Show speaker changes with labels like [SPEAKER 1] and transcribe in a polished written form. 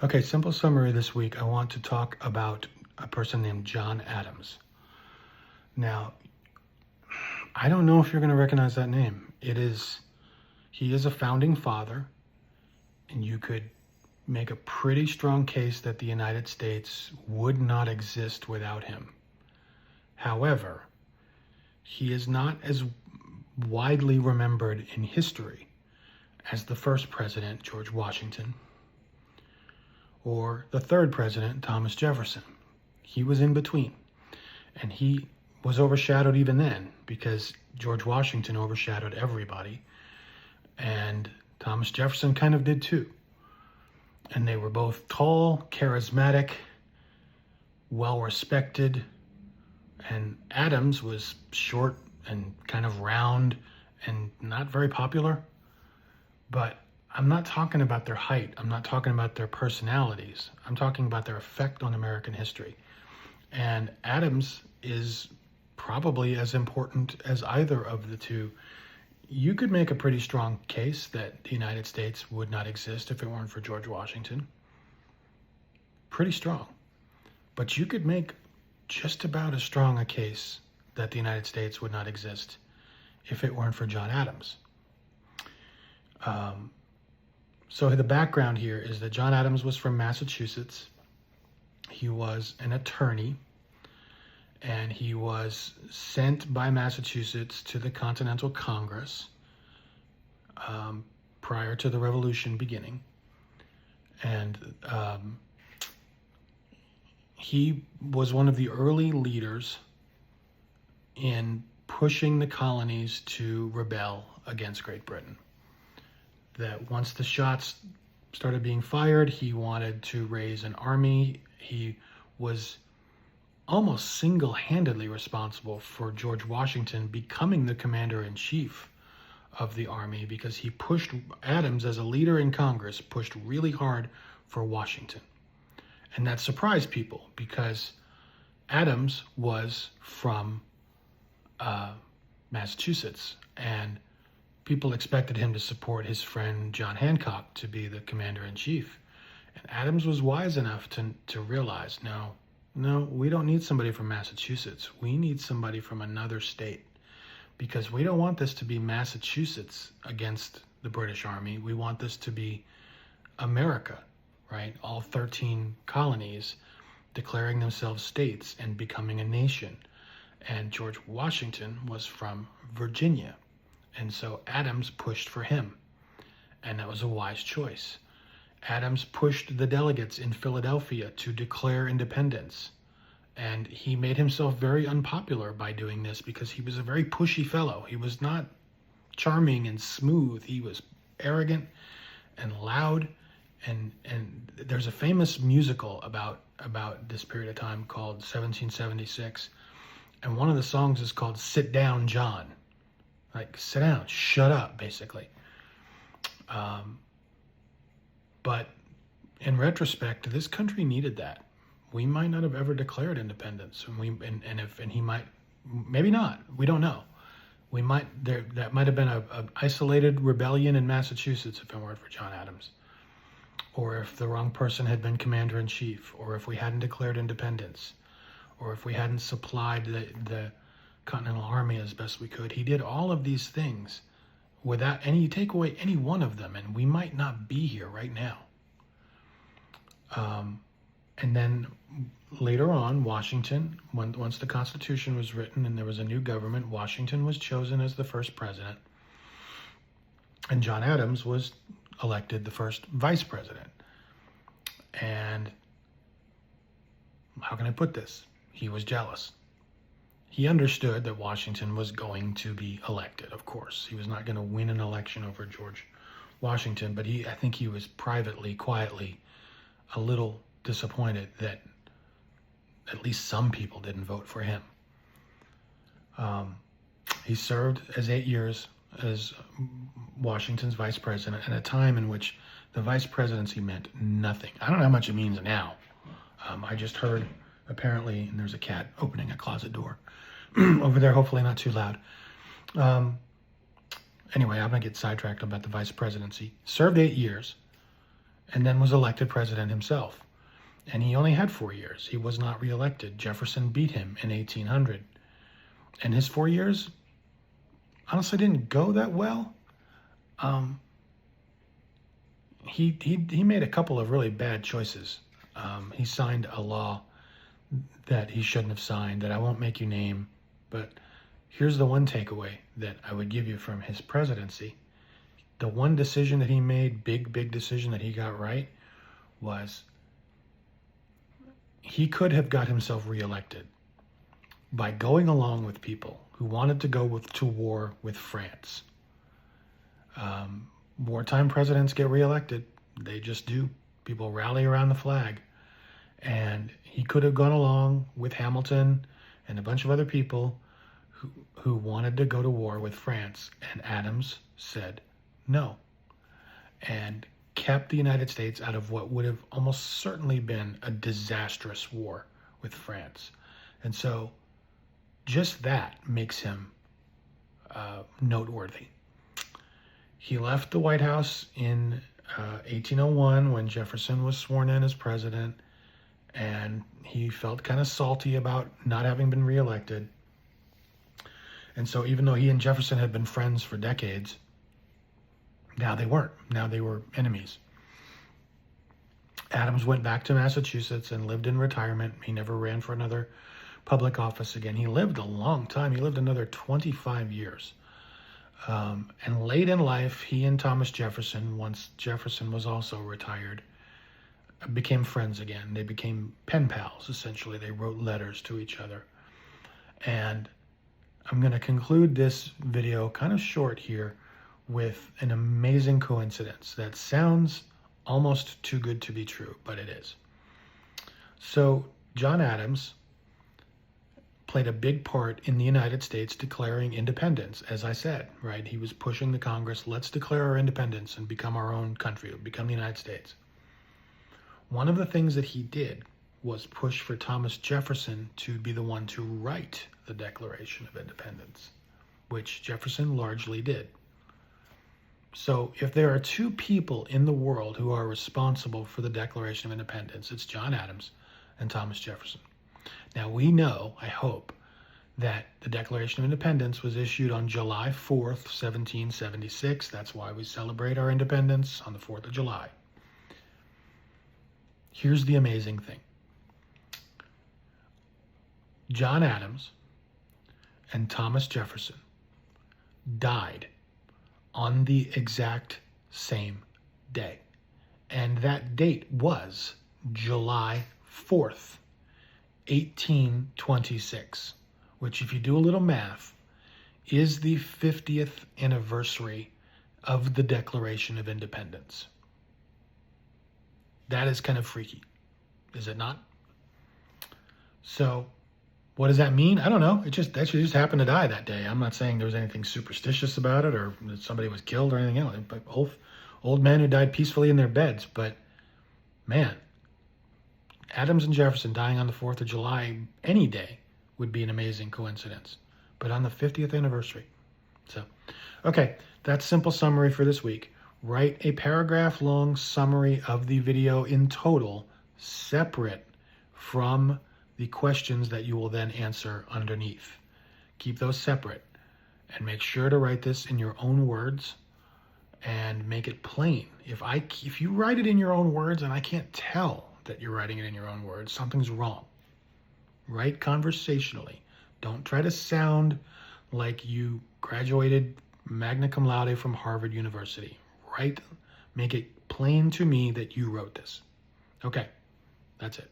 [SPEAKER 1] Okay, simple summary this week. I want to talk about a person named John Adams. Now, I don't know if you're going to recognize that name. He is a founding father, and you could make a pretty strong case that the United States would not exist without him. However, he is not as widely remembered in history as the first president, George Washington, or the third president, Thomas Jefferson. He was in between, and he was overshadowed even then because George Washington overshadowed everybody, and Thomas Jefferson kind of did too. And they were both tall, charismatic, well-respected, and Adams was short and kind of round and not very popular. But I'm not talking about their height. I'm not talking about their personalities. I'm talking about their effect on American history. And Adams is probably as important as either of the two. You could make a pretty strong case that the United States would not exist if it weren't for George Washington. Pretty strong. But you could make just about as strong a case that the United States would not exist if it weren't for John Adams. So the background here is that John Adams was from Massachusetts. He was an attorney, and he was sent by Massachusetts to the Continental Congress prior to the Revolution beginning. And he was one of the early leaders in pushing the colonies to rebel against Great Britain. That once the shots started being fired, he wanted to raise an army. He was almost single-handedly responsible for George Washington becoming the commander-in-chief of the army because he pushed Adams as a leader in Congress, pushed really hard for Washington. And that surprised people because Adams was from Massachusetts, and people expected him to support his friend John Hancock to be the commander-in-chief. And Adams was wise enough to realize, no, we don't need somebody from Massachusetts. We need somebody from another state because we don't want this to be Massachusetts against the British Army. We want this to be America, right? All 13 colonies declaring themselves states and becoming a nation. And George Washington was from Virginia. And so Adams pushed for him, and that was a wise choice. Adams pushed the delegates in Philadelphia to declare independence, and he made himself very unpopular by doing this because he was a very pushy fellow. He was not charming and smooth. He was arrogant and loud, and there's a famous musical about this period of time called 1776, and one of the songs is called Sit Down, John. Like, sit down, shut up, basically. But in retrospect, this country needed that. We might not have ever declared independence, and he might, maybe not. We don't know. That might have been an isolated rebellion in Massachusetts if it weren't for John Adams, or if the wrong person had been commander-in-chief, or if we hadn't declared independence, or if we hadn't supplied the Continental Army as best we could. He did all of these things without any, you take away any one of them, and we might not be here right now. And then later on, Washington, once the Constitution was written and there was a new government, Washington was chosen as the first president, and John Adams was elected the first vice president. And how can I put this? He was jealous. He understood that Washington was going to be elected, of course. He was not going to win an election over George Washington, but I think he was privately, quietly, a little disappointed that at least some people didn't vote for him. He served as 8 years as Washington's vice president at a time in which the vice presidency meant nothing. I don't know how much it means now. I just heard, apparently, and there's a cat opening a closet door over there, hopefully not too loud. Anyway, I'm going to get sidetracked about the vice presidency. Served 8 years, and then was elected president himself. And he only had 4 years. He was not reelected. Jefferson beat him in 1800. And his 4 years honestly didn't go that well. He made a couple of really bad choices. He signed a law that he shouldn't have signed, that I won't make you name. But here's the one takeaway that I would give you from his presidency. The one decision that he made, big decision that he got right, was he could have got himself reelected by going along with people who wanted to go to war with France. Wartime presidents get reelected. They just do. People rally around the flag. And he could have gone along with Hamilton and a bunch of other people who wanted to go to war with France. And Adams said no. And kept the United States out of what would have almost certainly been a disastrous war with France. And so just that makes him noteworthy. He left the White House in 1801 when Jefferson was sworn in as president, and he felt kind of salty about not having been reelected. And so even though he and Jefferson had been friends for decades, now they weren't. Now they were enemies. Adams went back to Massachusetts and lived in retirement. He never ran for another public office again. He lived a long time. He lived another 25 years. And late in life, he and Thomas Jefferson, once Jefferson was also retired, became friends again. They became pen pals, essentially. They wrote letters to each other. And I'm going to conclude this video kind of short here with an amazing coincidence that sounds almost too good to be true, but it is. So John Adams played a big part in the United States declaring independence, as I said, right? He was pushing the Congress, let's declare our independence and become our own country, become the United States. One of the things that he did was push for Thomas Jefferson to be the one to write the Declaration of Independence, which Jefferson largely did. So if there are two people in the world who are responsible for the Declaration of Independence, it's John Adams and Thomas Jefferson. Now we know, I hope, that the Declaration of Independence was issued on July 4th, 1776. That's why we celebrate our independence on the 4th of July. Here's the amazing thing. John Adams and Thomas Jefferson died on the exact same day. And that date was July 4th, 1826, which, if you do a little math, is the 50th anniversary of the Declaration of Independence. That is kind of freaky, is it not? So what does that mean? I don't know. They just happened to die that day. I'm not saying there was anything superstitious about it or that somebody was killed or anything else. But old men who died peacefully in their beds. But man, Adams and Jefferson dying on the 4th of July any day would be an amazing coincidence. But on the 50th anniversary. So, okay, that's simple summary for this week. Write a paragraph-long summary of the video in total, separate from the questions that you will then answer underneath. Keep those separate and make sure to write this in your own words and make it plain. If you write it in your own words and I can't tell that you're writing it in your own words, something's wrong. Write conversationally. Don't try to sound like you graduated magna cum laude from Harvard University. Make it plain to me that you wrote this. Okay, that's it.